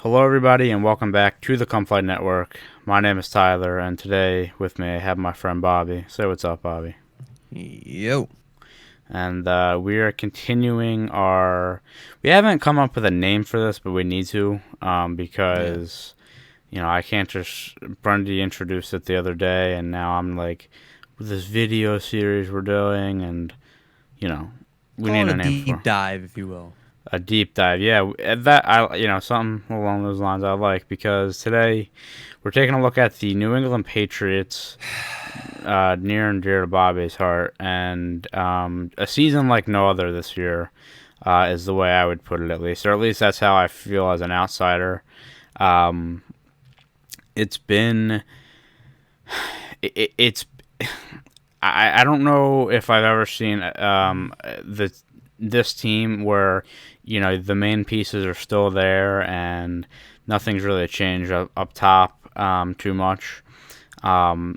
Hello, everybody, and welcome back to the Come Fight Network. My name is Tyler, and today with me I have my friend Bobby. Say what's up, Bobby. Yo. And we are continuing our. We haven't come up with a name for this, but we need to, Yeah. because I can't just. Bundy introduced it the other day, and now I'm like, with this video series we're doing, and you know, we Call need it a a name for deep dive, if you will. a deep dive. Yeah, that something along those lines I like because today we're taking a look at the New England Patriots, near and dear to Bobby's heart, and a season like no other this year, is the way I would put it, at least, or at least that's how I feel as an outsider. Um, it's been, it's, I don't know if I've ever seen this team where the main pieces are still there and nothing's really changed up top too much.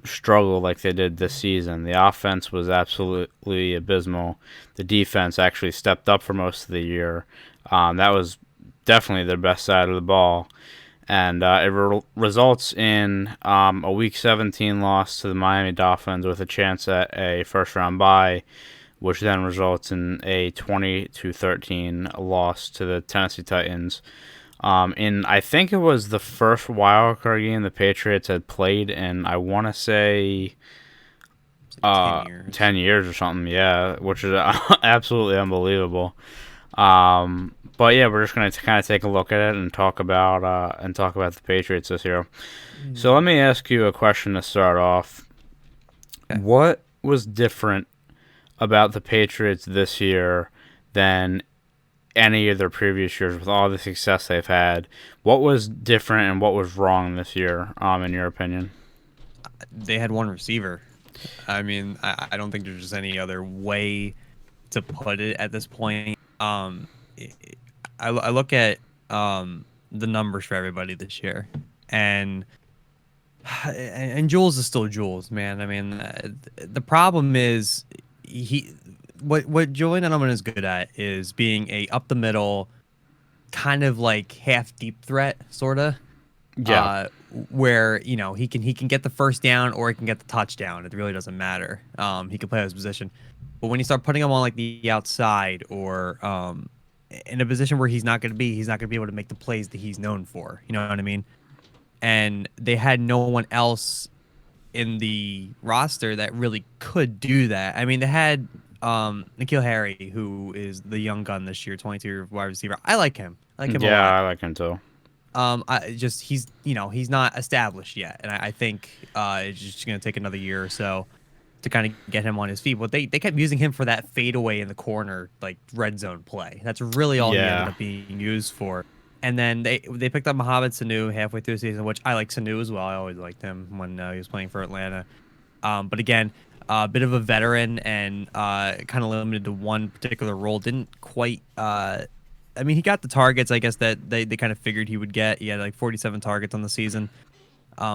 Struggle like they did this season. The offense was absolutely abysmal. The defense actually stepped up for most of the year. That was definitely their best side of the ball. And it results in a Week 17 loss to the Miami Dolphins with a chance at a first round bye, which then results in a 20-13 loss to the Tennessee Titans. In I think it was the first wild card game the Patriots had played in, I want to say It's like 10 years. 10 years or something. Yeah, which is absolutely unbelievable. But yeah, we're just gonna kind of take a look at it and talk about the Patriots this year. So let Mm. me ask you a question to start off. Okay. What was different about the Patriots this year than any of their previous years with all the success they've had? What was different and what was wrong this year, in your opinion? They had one receiver. I mean, I don't think there's just any other way to put it at this point. I I look at the numbers for everybody this year, and Jules is still Jules, man. I mean, the problem is he what Julian Edelman is good at is being a up the middle kind of like half deep threat sorta, Yeah, uh where he can get the first down or he can get the touchdown. It really doesn't matter. He can play his position, but when you start putting him on like the outside or in a position where he's not going to be able to make the plays that he's known for. You know what I mean? And they had no one else in the roster that really could do that. I mean, they had N'Keal Harry, who is the young gun this year, 22 wide receiver. I like him. I like him a yeah, lot. I like him too. I just he's not established yet, and I think it's just gonna take another year or so to kind of get him on his feet. But they kept using him for that fadeaway in the corner, like red zone play. That's really all he ended Yeah, up being used for. And then they picked up Mohamed Sanu halfway through the season, which I like Sanu as well. I always liked him when he was playing for Atlanta. But again, a bit of a veteran and kind of limited to one particular role. Didn't quite. I mean, he got the targets, I guess, that they kind of figured he would get. He had like 47 targets on the season,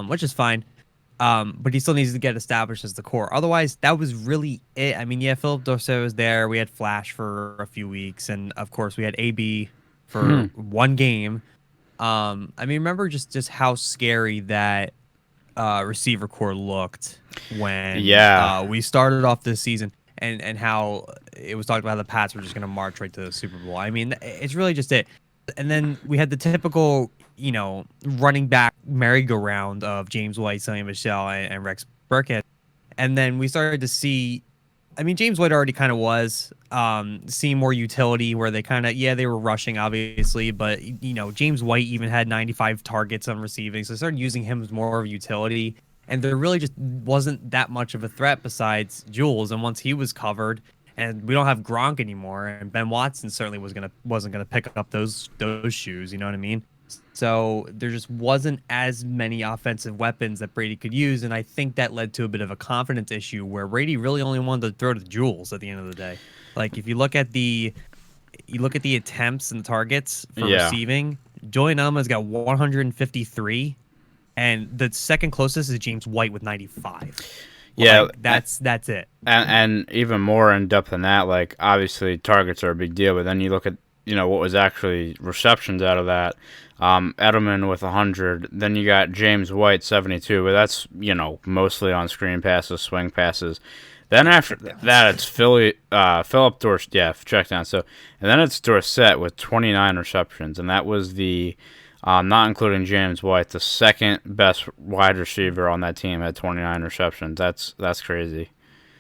which is fine. But he still needs to get established as the core. Otherwise, that was really it. I mean, yeah, Philip Dorsett was there. We had Flash for a few weeks, and of course, we had AB for one game. I mean, remember just how scary that receiver core looked when yeah, we started off this season, and how it was talked about how the Pats were just going to march right to the Super Bowl. I mean, it's really just it. And then we had the typical, running back merry-go-round of James White, Sonny Michelle, and Rex Burkhead. And then we started to see, I mean, James White already kind of was seeing more utility where they kind of, yeah, they were rushing, obviously, but, James White even had 95 targets on receiving. So they started using him as more of a utility. And there really just wasn't that much of a threat besides Jules. And once he was covered, and we don't have Gronk anymore, and Ben Watson certainly wasn't gonna pick up those shoes. You know what I mean? So there just wasn't as many offensive weapons that Brady could use, and I think that led to a bit of a confidence issue where Brady really only wanted to throw to Jules at the end of the day. Like if you look at the attempts and targets for yeah, receiving, Joey Nama's got 153, and the second closest is James White with 95. yeah. Like that's it. And even more in depth than that, like obviously targets are a big deal, but then you look at what was actually receptions out of that. Edelman with 100. Then you got James White 72, but that's mostly on screen passes, swing passes. Then Yeah, after check downs. that, it's Philip Dorsett, yeah, check down. So, and then it's Dorsett with 29 receptions, and that was the not including James White, the second best wide receiver on that team at 29 receptions. That's crazy.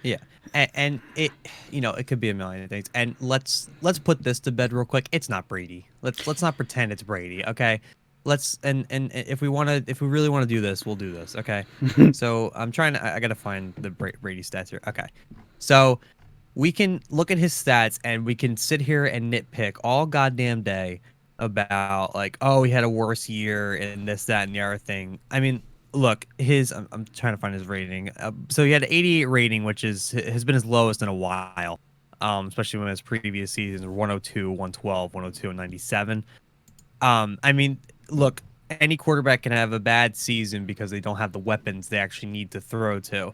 Yeah, and it, it could be a million things. And let's put this to bed real quick. It's not Brady. Let's not pretend it's Brady. Okay, let's and if we really want to do this, we'll do this. Okay, so I'm trying to. I gotta find the Brady stats here. Okay, so we can look at his stats and we can sit here and nitpick all goddamn day about like, oh, he had a worse year and this, that, and the other thing. I mean, look, I'm trying to find his rating. So he had an 88 rating, which has been his lowest in a while. Especially when his previous seasons were 102, 112, 102, and 97. I mean, look, any quarterback can have a bad season because they don't have the weapons they actually need to throw to.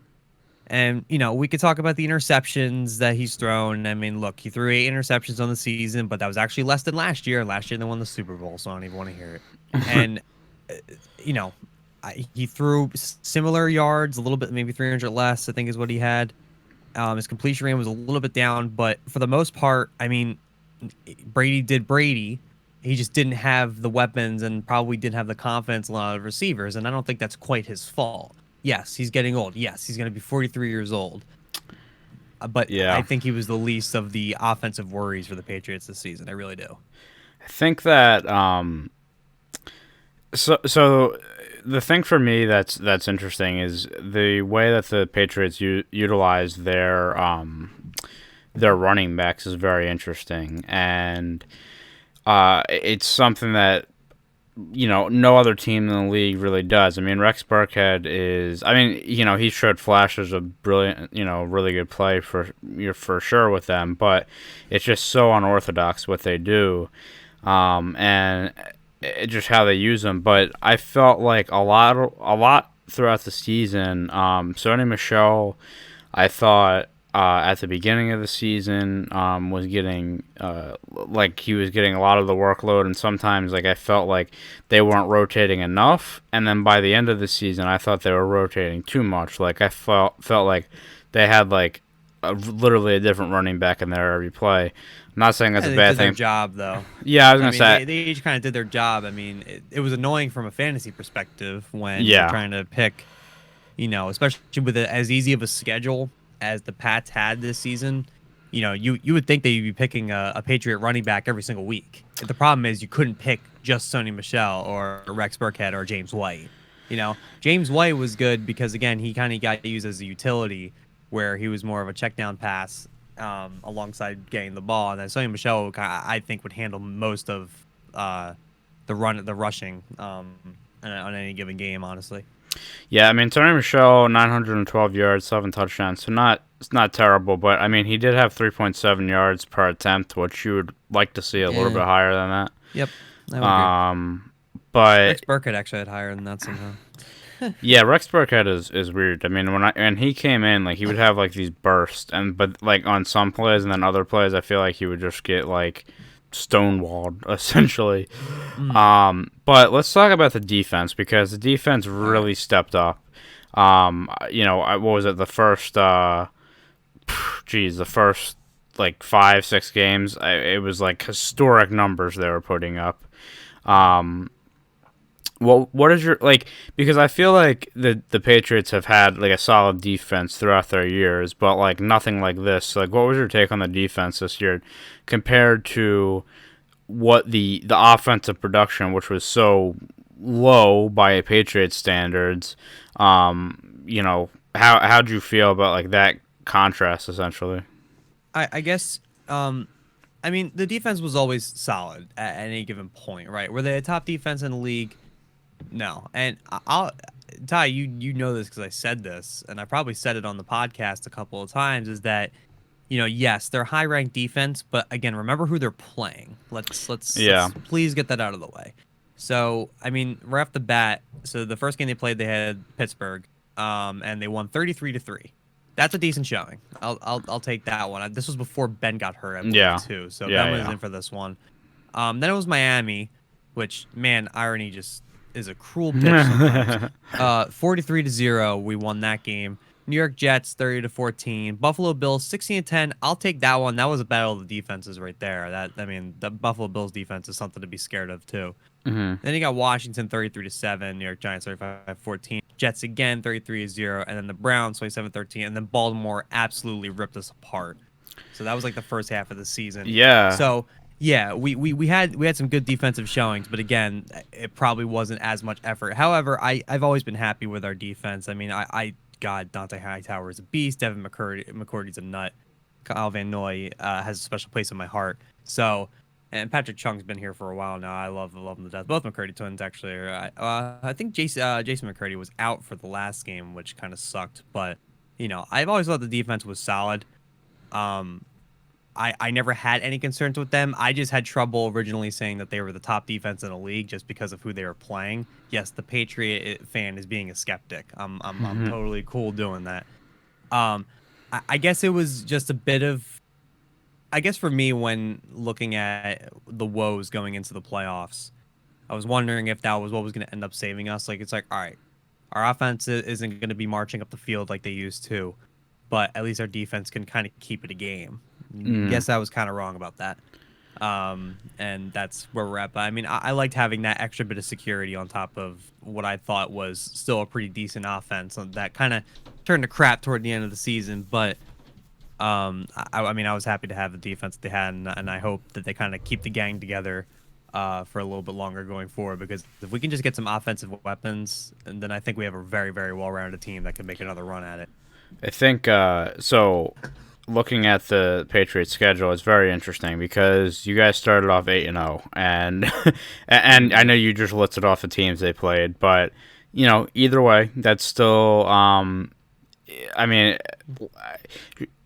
And, we could talk about the interceptions that he's thrown. I mean, look, he threw 8 interceptions on the season, but that was actually less than last year. Last year, they won the Super Bowl, so I don't even want to hear it. And, uh, you know, he threw similar yards, a little bit, maybe 300 less, I think is what he had. His completion rate was a little bit down, but for the most part, I mean, Brady did Brady. He just didn't have the weapons and probably didn't have the confidence in a lot of receivers, and I don't think that's quite his fault. Yes, he's getting old. Yes, he's going to be 43 years old. But I Yeah, think he was the least of the offensive worries for the Patriots this season. I really do. I think that so the thing for me that's interesting is the way that the Patriots utilize their running backs is very interesting, and it's something that no other team in the league really does. I mean, Rex Burkhead is. I mean, he showed flashes of brilliant, really good play for sure with them, but it's just so unorthodox what they do, and just how they use them. But I felt like a lot throughout the season. Sony Michelle, I thought at the beginning of the season was getting like he was getting a lot of the workload, and sometimes like I felt like they weren't rotating enough. And then by the end of the season, I thought they were rotating too much. Like I felt like they had like literally a different running back in there every play. I'm not saying that's Yeah, a they bad did their thing. job, though. Yeah, I was I gonna mean, say they each kind of did their job. I mean, it was annoying from a fantasy perspective when you're yeah. trying to pick, especially with as easy of a schedule as the Pats had this season. You would think that you'd be picking a Patriot running back every single week. The problem is you couldn't pick just Sony Michelle or Rex Burkhead or James White. James White was good because again he kind of got used as a utility where he was more of a check down pass alongside getting the ball, and then Sony Michelle I think would handle most of the rushing on any given game, honestly. Yeah, I mean, Tony Michelle, 912 yards, 7 touchdowns. So it's not terrible, but I mean, he did have 3.7 yards per attempt, which you would like to see a little Yeah. bit higher than Yep. I that. would agree. But Rex Burkhead actually had higher than that somehow. yeah, Rex Burkhead is weird. I mean, when he came in, like he would have like these bursts, but like on some plays and then other plays, I feel like he would just get like stonewalled essentially. Mm. But let's talk about the defense because the defense All right. really stepped up. What was it? The first, the first like 5, 6 games, it was like historic numbers they were putting up. Um, what is your like? Because I feel like the Patriots have had like a solid defense throughout their years, but like nothing like this. Like, what was your take on the defense this year compared to what the offensive production, which was so low by Patriots standards? How'd you feel about like that contrast essentially? I guess I mean the defense was always solid at any given point, right? Were they a top defense in the league? No. And I'll Ty, you know this because I said this, and I probably said it on the podcast a couple of times, is that yes, they're high ranked defense, but again, remember who they're playing. Yeah, Let's please get that out of the way. So, I mean, right off the bat, so the first game they played, they had Pittsburgh, and they won 33-3. That's a decent showing. I'll take that one. This was before Ben got hurt, I believe, yeah, too. So Ben yeah, was yeah. in for this one. Then it was Miami, which man, irony just is a cruel bitch sometimes. 43-0, we won that game. New York Jets 30-14. Buffalo Bills 16-10. I'll take that one. That was a battle of the defenses right there. That I mean, the Buffalo Bills defense is something to be scared of too. Hmm. Then you got Washington 33-7, New York Giants 35-14, Jets again 33-0, and then the Browns 27-13, and then Baltimore absolutely ripped us apart. So that was like the first half of the season. Yeah. So yeah, we had some good defensive showings, but again, it probably wasn't as much effort. However, I've always been happy with our defense. I mean, I God, Dante Hightower is a beast. Devin McCourty's a nut. Kyle Van Noy has a special place in my heart. So, and Patrick Chung's been here for a while now. I love him to death. Both McCurdy twins actually. I think Jason McCurdy was out for the last game, which kind of sucked. But I've always thought the defense was solid. Um, I never had any concerns with them. I just had trouble originally saying that they were the top defense in the league just because of who they were playing. Yes, the Patriot fan is being a skeptic. I'm Hmm. totally cool doing that. Um, I guess it was just a bit of, I guess for me when looking at the woes going into the playoffs, I was wondering if that was what was going to end up saving us. Like it's like, all right, our offense isn't going to be marching up the field like they used to, but at least our defense can kind of keep it a game. Mm. Guess I was kind of wrong about that. And that's where we're at. But I mean, I liked having that extra bit of security on top of what I thought was still a pretty decent offense that kind of turned to crap toward the end of the season. But I mean, I was happy to have the defense they had, and I hope that they kind of keep the gang together for a little bit longer going forward. Because if we can just get some offensive weapons, and then I think we have a very, very well-rounded team that can make another run at it. I think so. Looking at the Patriots schedule, it's very interesting because you guys started off 8-0, and and I Hmm. know you just listed off the teams they played, but either way, that's still. I mean,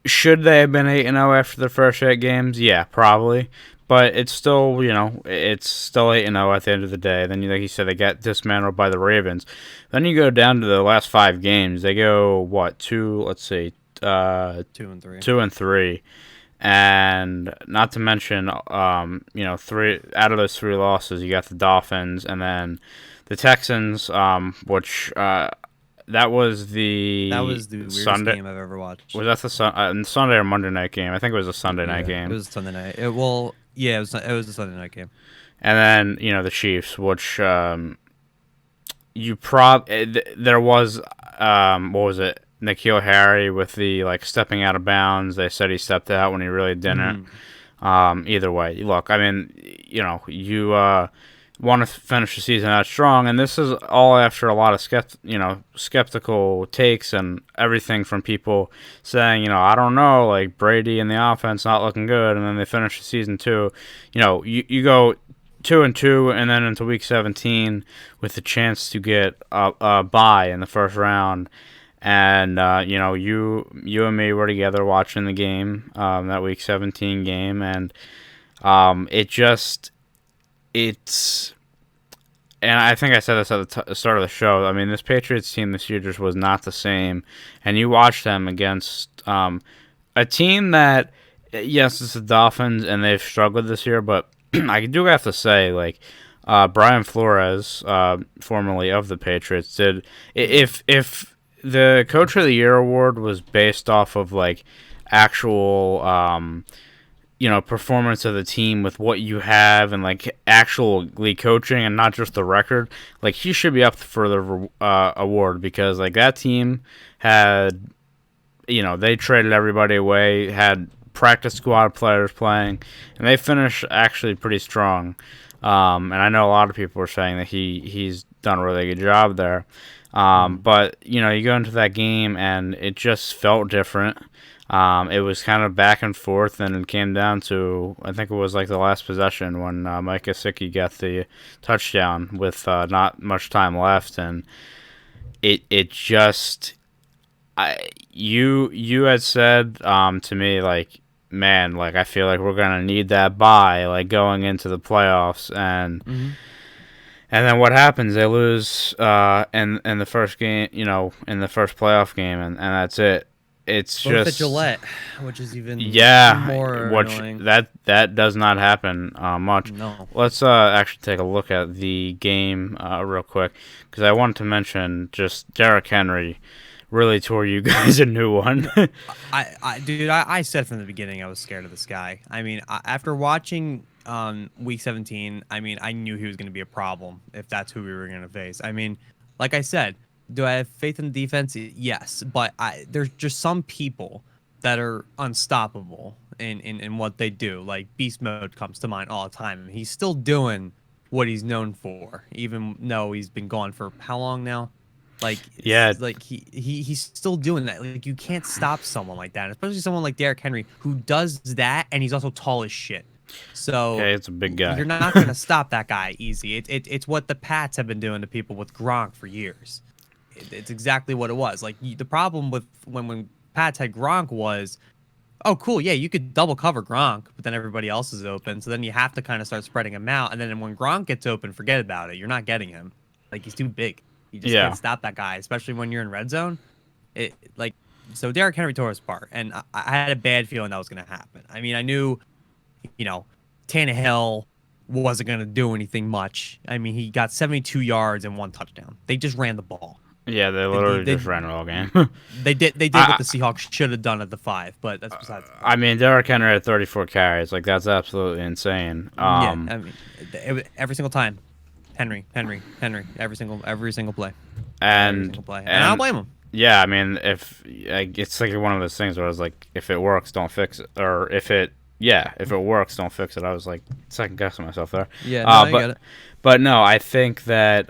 should they have been 8-0 after the first 8 games? Yeah, probably. But it's still, it's still 8-0 at the end of the day. Then, like you said, they get dismantled by the Ravens. Then you go down to the last 5 games. They go what two? Let's see, 2-3. 2-3, and not to mention, 3 out of those 3 losses, you got the Dolphins, and then the Texans, which that was That the was the weirdest Sunday. game I've ever watched. Was that the Sunday or Monday night game? I think it was a Sunday night Yeah, it game. was Sunday night. Well, yeah, it was a Sunday night game. And then the Chiefs, which there was what was it? N'Keal Harry with the stepping out of bounds. They said he stepped out when he really didn't. Hmm. Either way, look, I mean, you want to finish the season out strong, and this is all after a lot of skeptical takes and everything from people saying, I don't know, like Brady and the offense not looking good, and then they finish the season too. You go 2-2, and then into week 17 with the chance to get a bye in the first round. And you and me were together watching the game, that week 17 game, and it just it's and I think I said this at the start of the show. I mean, this Patriots team this year just was not the same. And you watch them against a team that, yes, it's the Dolphins, and they've struggled this year, but I do have to say, Brian Flores, formerly of the Patriots, did if the Coach of the Year award was based off of actual performance of the team with what you have and actual league coaching and not just the record, he should be up for the award because that team had, they traded everybody away, had practice squad players playing, and they finished actually pretty strong. And I know a lot of people were saying that he's done a really good job there. Hmm. But you go into that game and it just felt different. It was kind of back and forth, and it came down to, I think it was the last possession when Mike Gesicki got the touchdown with not much time left, and it just you had said to me man, I feel like we're gonna need that bye going into the playoffs, Hmm. and then what happens? They lose in the first game, in the first playoff game, and that's it. it's Both at just Gillette, which is even yeah, more which annoying. that does not happen much. No. Let's actually take a look at the game real quick because I wanted to mention just Derrick Henry really tore you guys a new one. Dude, I said from the beginning I was scared of this guy. I mean, after watching week 17, I mean, I knew he was going to be a problem if that's who we were going to face. I mean, like I said, do I have faith in the defense? Yes, but there's just some people that are unstoppable in what they do. Like beast mode comes to mind all the time. He's still doing what he's known for, even though he's been gone for how long now? Yeah, Like he's still doing that. Like you can't stop someone like that, especially someone like Derrick Henry who does that, and he's also tall as shit. So okay, it's a big guy. you're not gonna stop that guy easy. It's what the Pats have been doing to people with Gronk for years. It's exactly what it was. Like the problem with when Pats had Gronk was, oh cool, yeah, you could double cover Gronk, but then everybody else is open. So then you have to kind of start spreading him out, and then when Gronk gets open, forget about it. You're not getting him. Like he's too big. You just can't Yeah, stop that guy, especially when you're in red zone. It like so Derrick Henry tore his part, and I had a bad feeling that was going to happen. I mean, I knew, you know, Tannehill wasn't going to do anything much. I mean, he got 72 yards and 1 touchdown. They just ran the ball. yeah, they They they literally they, just ran it all game. they did what I the Seahawks should have done at the 5, but that's besides the I point. mean, Derrick Henry had 34 carries. Like that's absolutely insane. Yeah, I mean, every single time, Henry, every single play, every and single play, and I don't and blame him. yeah, I mean, if like, it's like one of those things where I was like, if it works, don't fix it, or if it works, don't fix it. I was like second guessing myself there. Yeah, no, I But get it. no, I think that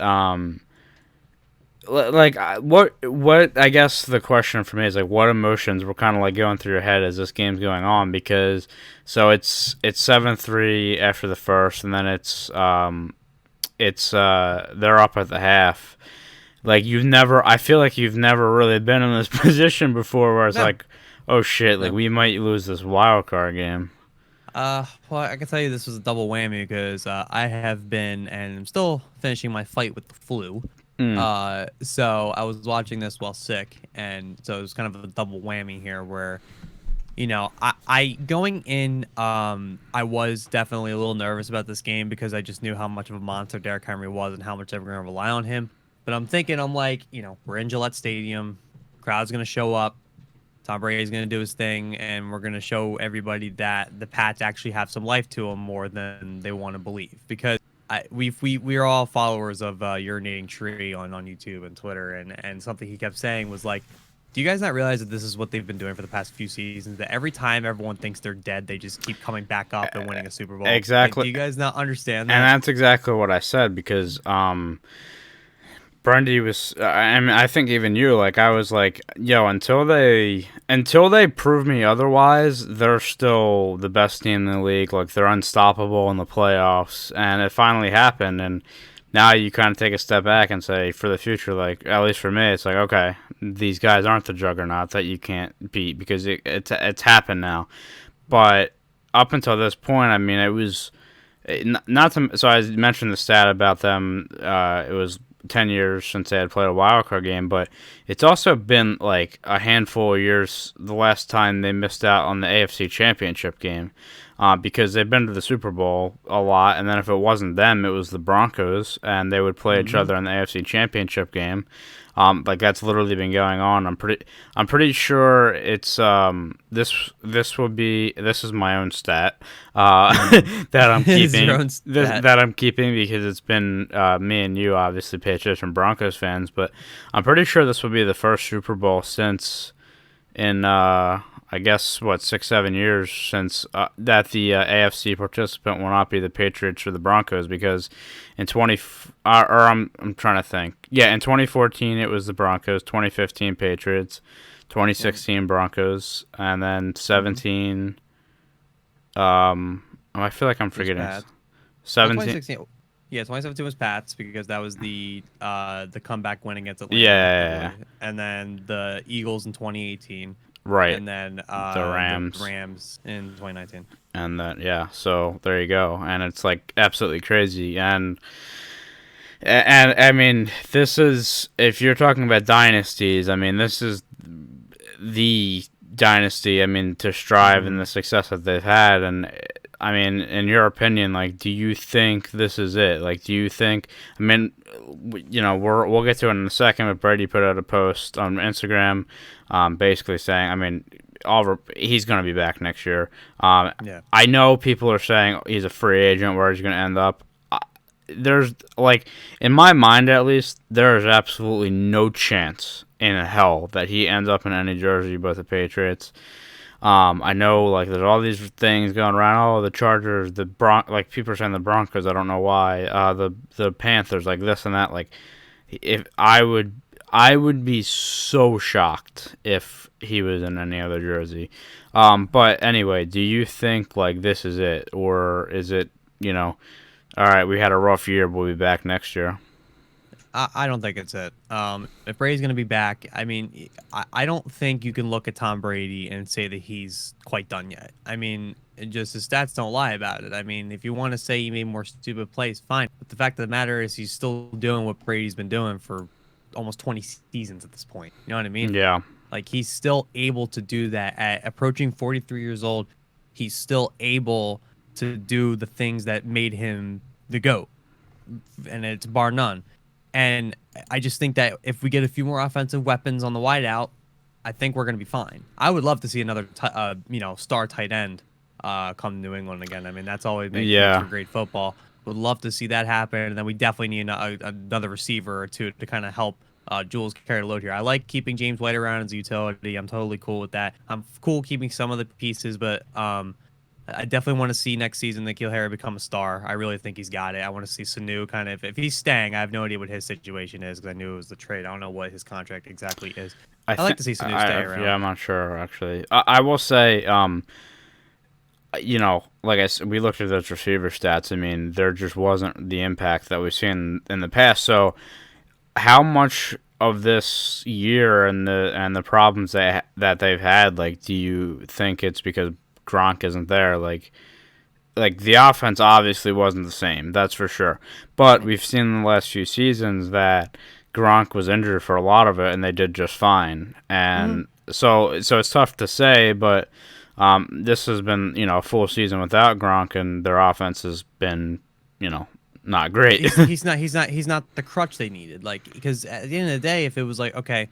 like what I guess the question for me is like what emotions were kind of like going through your head as this game's going on, because so it's 7-3 after the first, and then it's they're up at the half. Like I feel like you've never really been in this position before where it's No, like, oh shit, like no. we might lose this wild card game. Well, I can tell you this was a double whammy because I have been and I'm still finishing my fight with the flu. Mm. So I was watching this while sick, and so it was kind of a double whammy here where, I going in, I was definitely a little nervous about this game because I just knew how much of a monster Derrick Henry was and how much they were going to rely on him. But I'm like, we're in Gillette Stadium, crowd's going to show up. Tom Brady's going to do his thing, and we're going to show everybody that the Pats actually have some life to them more than they want to believe. Because we are all followers of Urinating Tree on YouTube and Twitter, and something he kept saying was like, do you guys not realize that this is what they've been doing for the past few seasons? That every time everyone thinks they're dead, they just keep coming back up and winning a Super Bowl. Like, Exactly. do you guys not understand And that? that's exactly what I said because Brandy was. I mean, I think even you. Like, I was like, yo, until they prove me otherwise, they're still the best team in the league. Like, they're unstoppable in the playoffs, and it finally happened. And now you kind of take a step back and say, for the future, like at least for me, it's like, okay, these guys aren't the juggernaut that you can't beat because it's happened now. But up until this point, I mean, it was not to. So I mentioned the stat about them. It was 10 years since they had played a wild card game, but it's also been like a handful of years the last time they missed out on the AFC Championship game, because they've been to the Super Bowl a lot, and then if it wasn't them, it was the Broncos, and they would play each Hmm. other in the AFC Championship game. Like that's literally been going on. I'm pretty sure it's this is my own stat that I'm It's your keeping own stat. that I'm keeping because it's been me and you, obviously Patriots and Broncos fans, but I'm pretty sure this will be the first Super Bowl since in I guess what 6-7 years since that the AFC participant will not be the Patriots or the Broncos, because in 20 or I'm trying to think, yeah, in 2014 it was the Broncos, 2015 Patriots, Yeah. 2016 Broncos, and then Hmm. 17 I feel like I'm It was forgetting bad. Well, 17. 2016. Yeah, 2017 was Pats because that was the comeback win against Yeah, Atlanta, I yeah, yeah, believe. And then the Eagles in 2018, right. and then The the Rams. Rams in 2019. And then yeah, so there you go, and it's like absolutely crazy, and I mean, this is, if you're talking about dynasties, I mean, the Dynasty. I mean, to strive in Hmm. the success that they've had, and I mean, in your opinion, like, do you think this is it? Like, do you think? I mean, we'll get to it in a second. But Brady put out a post on Instagram, basically saying, I mean, he's going to be back next year. Um, Yeah. I know people are saying he's a free agent. Where he's going to end up? There's like, in my mind at least, there is absolutely no chance in hell that he ends up in any jersey but the Patriots. I know, like, there's all these things going around. Oh, the Chargers, like, people are saying the Broncos. I don't know why. The Panthers, like, this and that. Like, if I would be so shocked if he was in any other jersey. But anyway, do you think, like, this is it, or is it, you know, all right, we had a rough year, but we'll be back next year? I don't think it's it. If Brady's going to be back, I mean, I don't think you can look at Tom Brady and say that he's quite done yet. I mean, just his stats don't lie about it. I mean, if you want to say he made more stupid plays, fine. But the fact of the matter is he's still doing what Brady's been doing for almost 20 seasons at this point. You know what I mean? Yeah, Like, he's still able to do that at approaching 43 years old. He's still able to do the things that made him the GOAT, and it's bar none. And I just think that if we get a few more offensive weapons on the wideout, I think we're going to be fine. I would love to see another, star tight end come to New England again. I mean, that's always makes for yeah. great football. Would love to see that happen. And then we definitely need another receiver or two to kind of help Jules carry the load here. I like keeping James White around as a utility. I'm totally cool with that. I'm cool keeping some of the pieces, but I definitely want to see next season Nikhil Harry become a star. I really think he's got it. I want to see Sanu kind of, if he's staying, I have no idea what his situation is because I knew it was the trade. I don't know what his contract exactly is. I like to see Sanu stay Yeah, around. I'm not sure actually. I will say, like I said, we looked at those receiver stats. I mean, there just wasn't the impact that we've seen in the past. So, how much of this year and the problems that they've had, like, do you think it's because Gronk isn't there? Like the offense obviously wasn't the same, that's for sure. But we've seen in the last few seasons that Gronk was injured for a lot of it, and they did just fine. Hmm. And so it's tough to say, but this has been, a full season without Gronk, and their offense has been, you know, not great. He's not the crutch they needed. Like, because at the end of the day, if it was like, okay,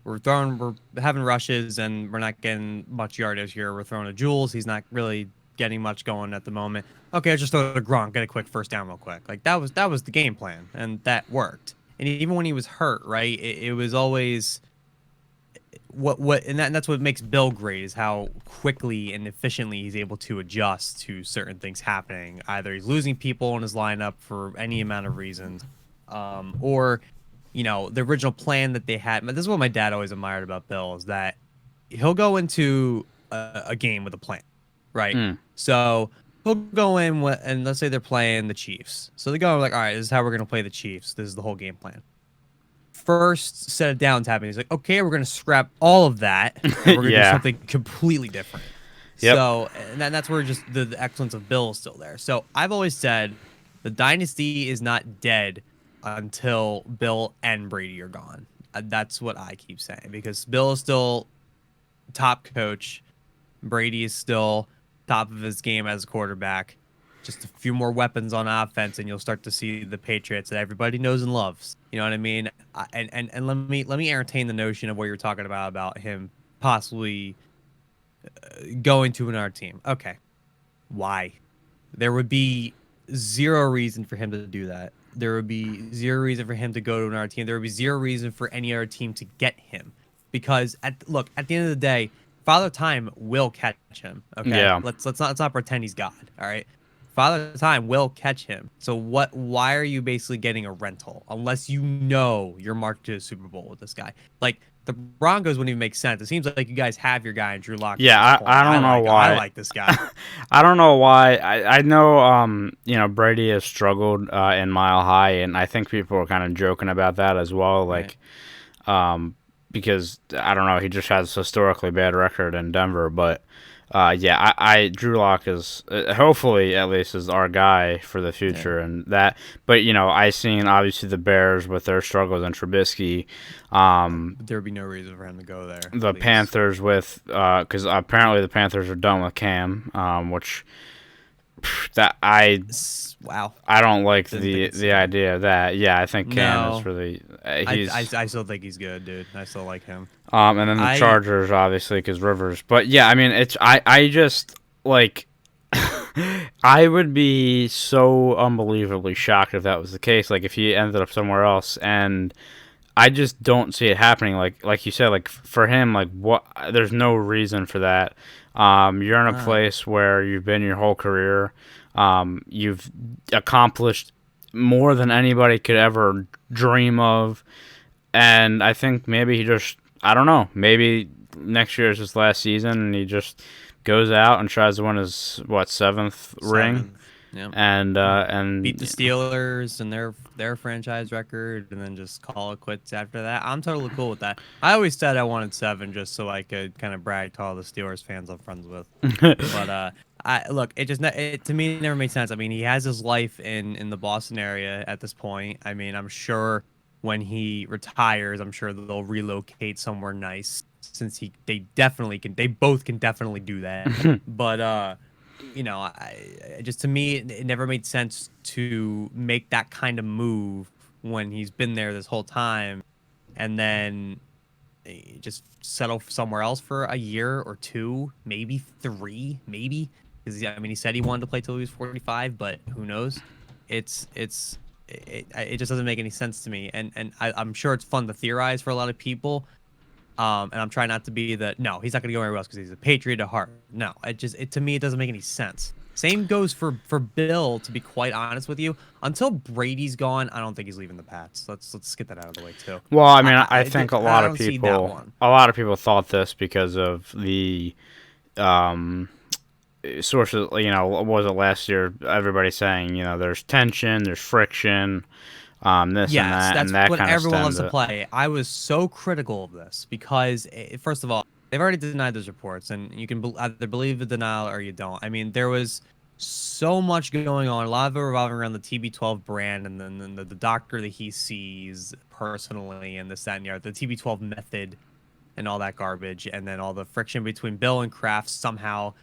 we're having rushes and we're not getting much yardage here. We're throwing to Jules. He's not really getting much going at the moment. Okay, let's just throw to Gronk, get a quick first down real quick. Like, that was the game plan, and that worked. And even when he was hurt, right, it was always and that's what makes Bill great is how quickly and efficiently he's able to adjust to certain things happening. Either he's losing people in his lineup for any amount of reasons, or the original plan that they had. But this is what my dad always admired about Bill is that he'll go into a game with a plan, right? Mm, So he'll go in and let's say they're playing the Chiefs. So they go like, all right, this is how we're gonna play the Chiefs. This is the whole game plan. First set of downs happening. He's like, okay, we're gonna scrap all of that and we're gonna do yeah. something completely different. Yep. So, and that's where just the excellence of Bill is still there. So I've always said the dynasty is not dead until Bill and Brady are gone. That's what I keep saying because Bill is still top coach. Brady is still top of his game as a quarterback. Just a few more weapons on offense, and you'll start to see the Patriots that everybody knows and loves. You know what I mean? And let me entertain the notion of what you're talking about him possibly going to another team. Okay, why? There would be zero reason for him to do that. There would be zero reason for him to go to another team. There would be zero reason for any other team to get him. Because at the end of the day, Father Time will catch him. Okay, Yeah. let's not pretend he's God. All right, Father Time will catch him. So what? Why are you basically getting a rental unless you know you're marked to a Super Bowl with this guy? Like the Broncos wouldn't even make sense. It seems like you guys have your guy in Drew Lock at this Yeah, point. I don't know I why. like this guy. I don't know why. I know, Brady has struggled in Mile High, and I think people are kind of joking about that as well. Right. Like, because I don't know, he just has a historically bad record in Denver. But Yeah, Drew Lock is hopefully at least is our guy for the Yeah. future, and that. But I seen obviously the Bears with their struggles and Trubisky, There would be no reason for him to go there, the please. Panthers with because apparently the Panthers are done with Cam, which that Wow. I don't like Didn't think it's the idea of that. Yeah, I think Cam is no. really I he's I still think he's good, dude. I still like him. and then the I Chargers obviously because Rivers. But yeah, I mean it's I just like I would be so unbelievably shocked if that was the case. Like if he ended up somewhere else, and I just don't see it happening. Like you said, like for him, like what? There's no reason for that. You're in a uh, place where you've been your whole career. You've accomplished more than anybody could ever dream of, and I think maybe he just I don't know. Maybe next year is his last season, and he just goes out and tries to win his seventh ring, 7th. Yep. and Beat the Steelers and their franchise record, and then just call it quits after that. I'm totally cool with that. I always said I wanted 7 just so I could kind of brag to all the Steelers fans I'm friends with. But I look, it just to me it never made sense. I mean, he has his life in the Boston area at this point. I mean, I'm sure when he retires, I'm sure they'll relocate somewhere nice since they both can definitely do that. But I just to me it never made sense to make that kind of move when he's been there this whole time and then just settle somewhere else for a year or two, maybe 3, maybe. Because I mean, he said he wanted to play till he was 45, but who knows? It just doesn't make any sense to me, and I'm sure it's fun to theorize for a lot of people. And I'm trying not to be the no, he's not gonna go anywhere else because he's a Patriot at heart. No, it to me it doesn't make any sense. Same goes for Bill. To be quite honest with you, until Brady's gone, I don't think he's leaving the Pats. Let's get that out of the way too. Well, I mean, I think I don't see that one. a lot of people thought this because of the um, sources. What was it last year? Everybody saying, there's tension, there's friction, this Yes, and that's that what kind of everyone loves stems to it. play. I was so critical of this because, first of all, they've already denied those reports, and you can either believe the denial or you don't. I mean, there was so much going on, a lot of it revolving around the TB12 brand, and then the doctor that he sees personally, and this, that, and the other, the TB12 method, and all that garbage, and then all the friction between Bill and Kraft somehow,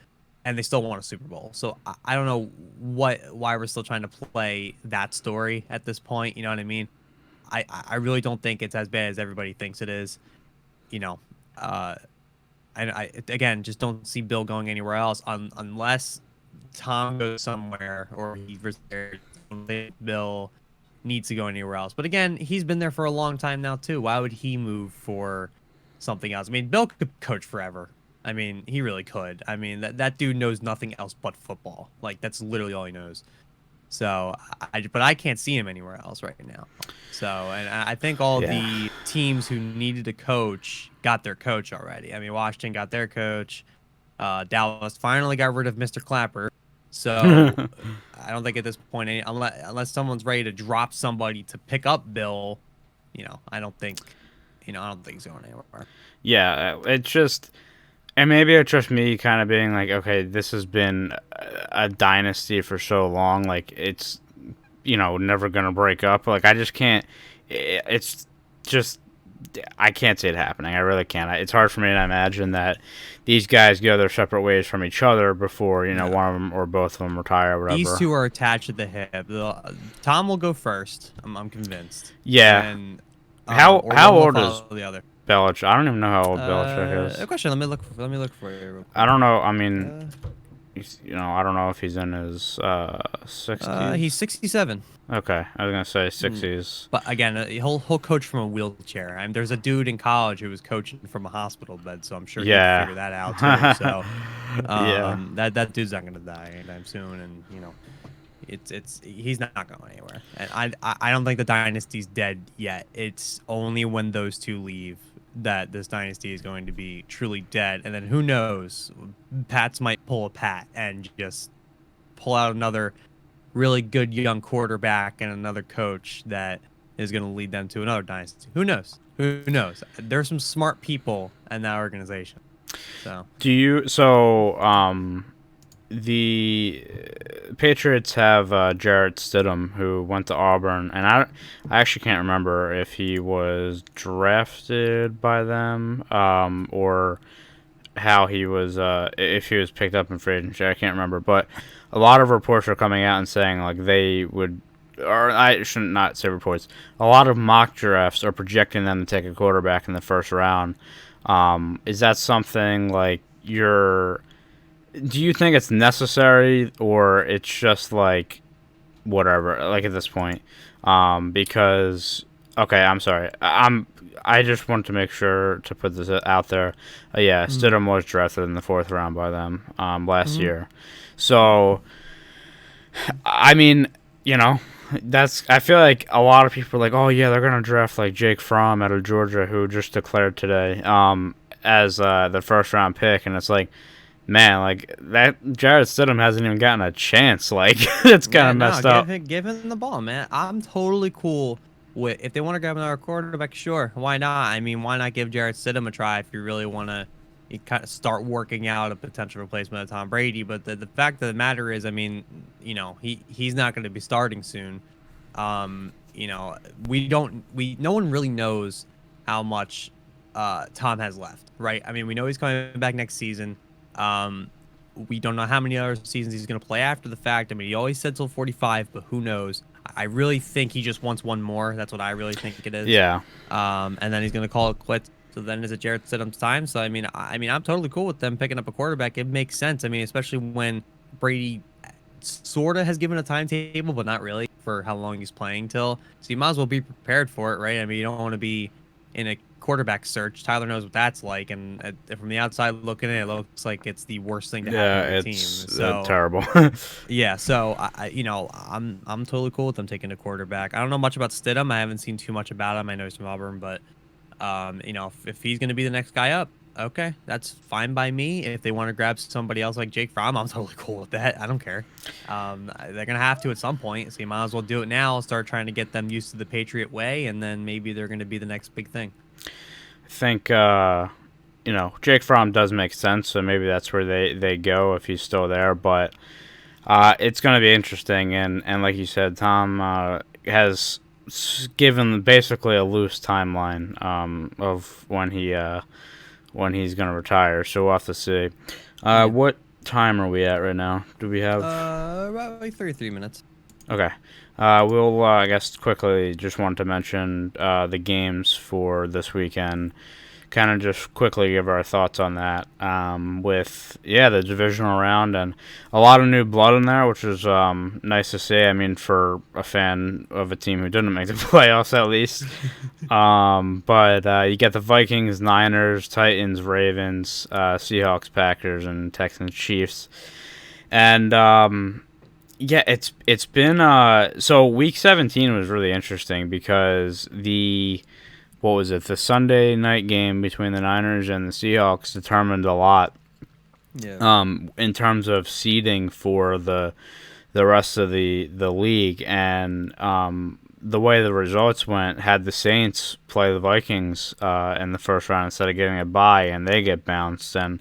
and they still won a Super Bowl. So I don't know why we're still trying to play that story at this point. You know what I mean? I really don't think it's as bad as everybody thinks it is. You know, uh, I again just don't see Bill going anywhere else unless Tom goes somewhere or he retires. I don't think Bill needs to go anywhere else. But again, he's been there for a long time now too. Why would he move for something else? I mean, Bill could coach forever. I mean, he really could. I mean, that dude knows nothing else but football. Like that's literally all he knows. So, but I can't see him anywhere else right now. So, and I think all Yeah. the teams who needed a coach got their coach already. I mean, Washington got their coach. Dallas finally got rid of Mr. Clapper. So, I don't think at this point, unless someone's ready to drop somebody to pick up Bill, I don't think he's going anywhere. Yeah, it's just, and maybe it's just me kind of being like, okay, this has been a dynasty for so long, like it's, never gonna break up. Like I just can't. It's just I can't see it happening. I really can't. It's hard for me to imagine that these guys go their separate ways from each other before No. one of them or both of them retire or These whatever. two are attached at the hip. Tom will go first. I'm convinced. Yeah. And or How one will old is follow the other. Belichick? I don't even know how old Belichick is. A question. Let me look for you real I quick. don't know. I mean, Uh, I don't know if he's in his 60s. he's 67. Okay, I was gonna say Hmm. 60s. But again, he'll coach from a wheelchair. I mean, there's a dude in college who was coaching from a hospital bed, so I'm sure he could Yeah. figure that out too. So, Yeah. that dude's not gonna die anytime soon, and he's not going anywhere. And I don't think the dynasty's dead yet. It's only when those two leave that this dynasty is going to be truly dead. And then who knows? Pats might pull a Pat and just pull out another really good young quarterback and another coach that is going to lead them to another dynasty. Who knows? Who knows? There's some smart people in that organization. So the Patriots have Jarrett Stidham, who went to Auburn, and I actually can't remember if he was drafted by them, or how he was, if he was picked up in free agency. I can't remember, but a lot of reports are coming out and saying like they would, or I shouldn't not say reports. A lot of mock drafts are projecting them to take a quarterback in the first round. Is that something like you're? Do you think it's necessary, or it's just like whatever, like at this point? Because okay, I'm sorry, I just want to make sure to put this out there. Yeah, mm, Stidham was drafted in the fourth round by them last mhm. year, so I mean, you know, that's I feel like a lot of people are like, oh yeah, they're gonna draft like Jake Fromm out of Georgia, who just declared today, as the first round pick, and it's like, man, like that Jarrett Stidham hasn't even gotten a chance. Like it's kind Yeah, of no, messed up. give him the ball, man. I'm totally cool with if they want to grab another quarterback, sure. Why not? I mean, why not give Jarrett Stidham a try if you really want to kind of start working out a potential replacement of Tom Brady? But the fact of the matter is, I mean, he's not going to be starting soon. We no one really knows how much Tom has left, right? I mean, we know he's coming back next season. Um, we don't know how many other seasons he's going to play after the fact. I mean, he always said till 45, but who knows? I really think he just wants one more. That's what I really think it is. Yeah, And then he's going to call it quits. So then is it Jarrett Stidham's time? So I mean, I'm totally cool with them picking up a quarterback. It makes sense. I mean, especially when Brady sort of has given a timetable, but not really for how long he's playing till. So you might as well be prepared for it, right? I mean, you don't want to be in a quarterback search. Tyler knows what that's like, and from the outside looking in, it looks like it's the worst thing to happen yeah, to your team. it's So terrible. yeah, so I'm totally cool with them taking a quarterback. I don't know much about Stidham. I haven't seen too much about him. I know he's from Auburn, but if he's gonna be the next guy up, okay, that's fine by me. If they want to grab somebody else like Jake Fromm, I'm totally cool with that. I don't care. They're gonna have to at some point, so you might as well do it now. Start trying to get them used to the Patriot way, and then maybe they're gonna be the next big thing. I think Jake Fromm does make sense, so maybe that's where they go if he's still there. But it's going to be interesting, and like you said, Tom has given basically a loose timeline of when he's going to retire. So we'll have to see. Yeah. What time are we at right now? Do we have? About like 33 minutes. Okay. I guess, quickly just wanted to mention the games for this weekend. Kind of just quickly give our thoughts on that. The divisional round and a lot of new blood in there, which is nice to see. I mean, for a fan of a team who didn't make the playoffs, at least. But you get the Vikings, Niners, Titans, Ravens, Seahawks, Packers, and Texans, Chiefs. And yeah, it's been so week 17 was really interesting because what was it, the Sunday night game between the Niners and the Seahawks determined a lot Yeah. in terms of seeding for the rest of the league, and the way the results went had the Saints play the Vikings in the first round instead of getting a bye, and they get bounced, and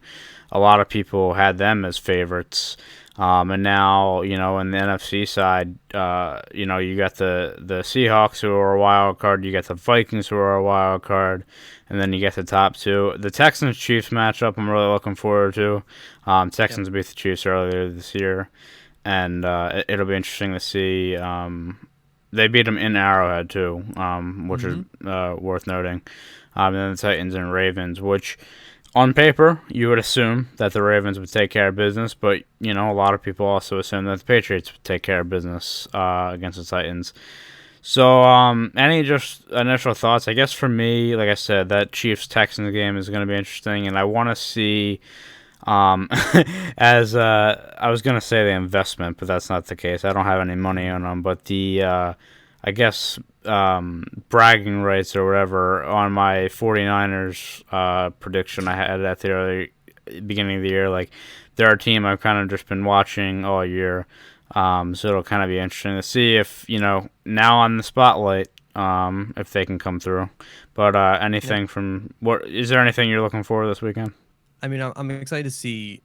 a lot of people had them as favorites. And now, in the NFC side, you got the Seahawks, who are a wild card. You got the Vikings, who are a wild card. And then you get the top two. The Texans-Chiefs matchup, I'm really looking forward to. Yep. Texans beat the Chiefs earlier this year. And it'll be interesting to see. They beat them in Arrowhead, too, which is Mm-hmm. worth noting. And then the Titans and Ravens, which on paper, you would assume that the Ravens would take care of business, but a lot of people also assume that the Patriots would take care of business against the Titans. So, any just initial thoughts? I guess for me, like I said, that Chiefs Texans game is going to be interesting, and I want to see. Um, as I was gonna say the investment, but that's not the case. I don't have any money on them, but I guess bragging rights or whatever on my 49ers prediction I had at the early beginning of the year. Like, they're a team I've kind of just been watching all year. So it'll kind of be interesting to see if, now on the spotlight, if they can come through. But Yep. anything from what is there anything you're looking for this weekend? I mean, I'm excited to see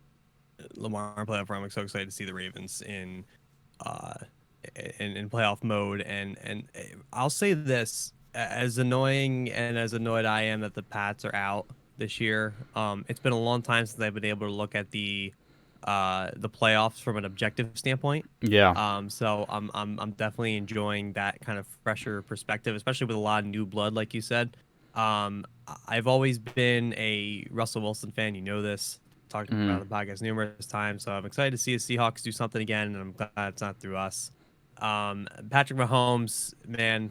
Lamar play up front. I'm so excited to see the Ravens uh in playoff mode. And I'll say this: as annoying and as annoyed I am that the Pats are out this year, it's been a long time since I've been able to look at the playoffs from an objective standpoint. Yeah. So I'm definitely enjoying that kind of fresher perspective, especially with a lot of new blood, like you said. I've always been a Russell Wilson fan. You know this. Talked about Hmm. on the podcast numerous times. So I'm excited to see the Seahawks do something again, and I'm glad it's not through us. Patrick Mahomes, man,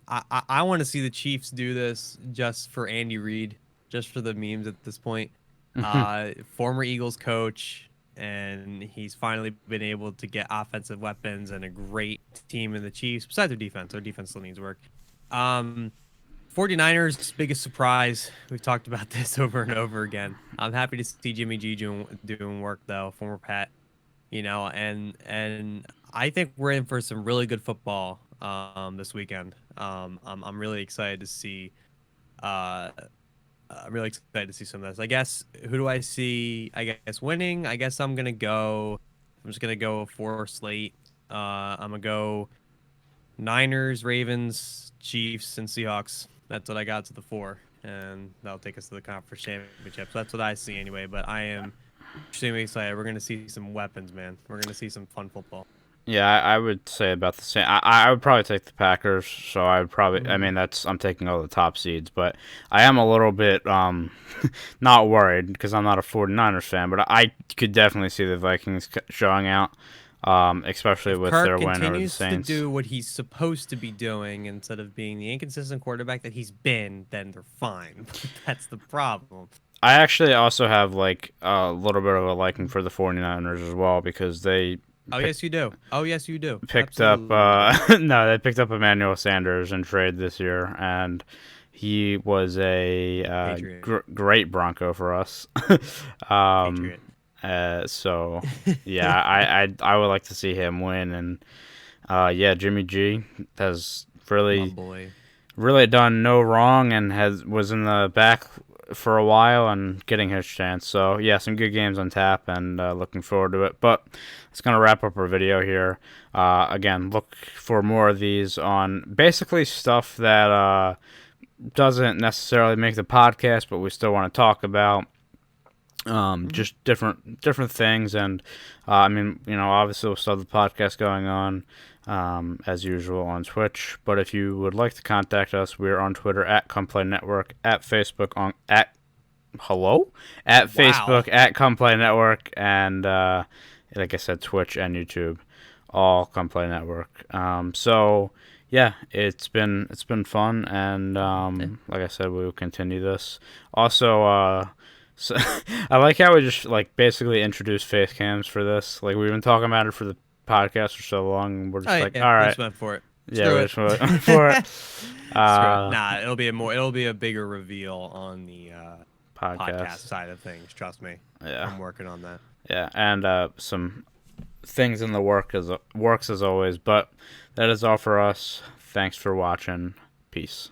I want to see the Chiefs do this just for Andy Reid, just for the memes at this point. Former Eagles coach, and he's finally been able to get offensive weapons and a great team in the Chiefs, besides their defense still needs work. Um, 49ers, biggest surprise. We've talked about this over and over again. I'm happy to see Jimmy G doing work though, former Pat, and I think we're in for some really good football this weekend. I'm really excited to see uh I'm really excited to see some of this. I guess who do I see? I guess winning. I guess I'm just gonna go four slate. I'm gonna go Niners, Ravens, Chiefs, and Seahawks. That's what I got to the four, and that'll take us to the conference championship. So that's what I see anyway. But I am extremely excited. We're gonna see some weapons, man. We're gonna see some fun football. Yeah, I would say about the same. I would probably take the Packers. So I would probably. I Hmm. mean, I'm taking all the top seeds, but I am a little bit not worried because I'm not a 49ers fan. But I could definitely see the Vikings showing out, especially If with Kirk their win over the continues to Saints. do what he's supposed to be doing instead of being the inconsistent quarterback that he's been, then they're fine. But that's the problem. I actually also have like a little bit of a liking for the 49ers as well because they Oh picked yes, you do. Oh yes, you do. picked up Absolutely, you do. no, they picked up Emmanuel Sanders in trade this year, and he was a Patriot. great Bronco for us. um, Patriot. so yeah, I would like to see him win, and yeah, Jimmy G has My really boy. done no wrong and has was in the back for a while and getting his chance. So yeah, some good games on tap and looking forward to it. But it's gonna wrap up our video here. Again, look for more of these on basically stuff that doesn't necessarily make the podcast, but we still want to talk about. Mhm. Just different things, and I mean, obviously we'll still have the podcast going on as usual on Twitch. But if you would like to contact us, we're on Twitter at Complay Network, at Facebook on at hello at Wow. Facebook at Complay Network, and like I said, Twitch and YouTube, all Complay Network. So yeah, it's been fun, and Yeah. like I said, we will continue this. Also, so I like how we just like basically introduced face cams for this. Like we've been talking about it for the podcast for so long, and we're Oh just like, yeah, all we right, just went for it. yeah, Screw we it. just went for it. Screw it. Uh, Nah, it'll be a bigger reveal on the podcast podcast, side of things. Trust me. yeah, I'm working on that. yeah, and some things in the works as always. But that is all for us. Thanks for watching. Peace.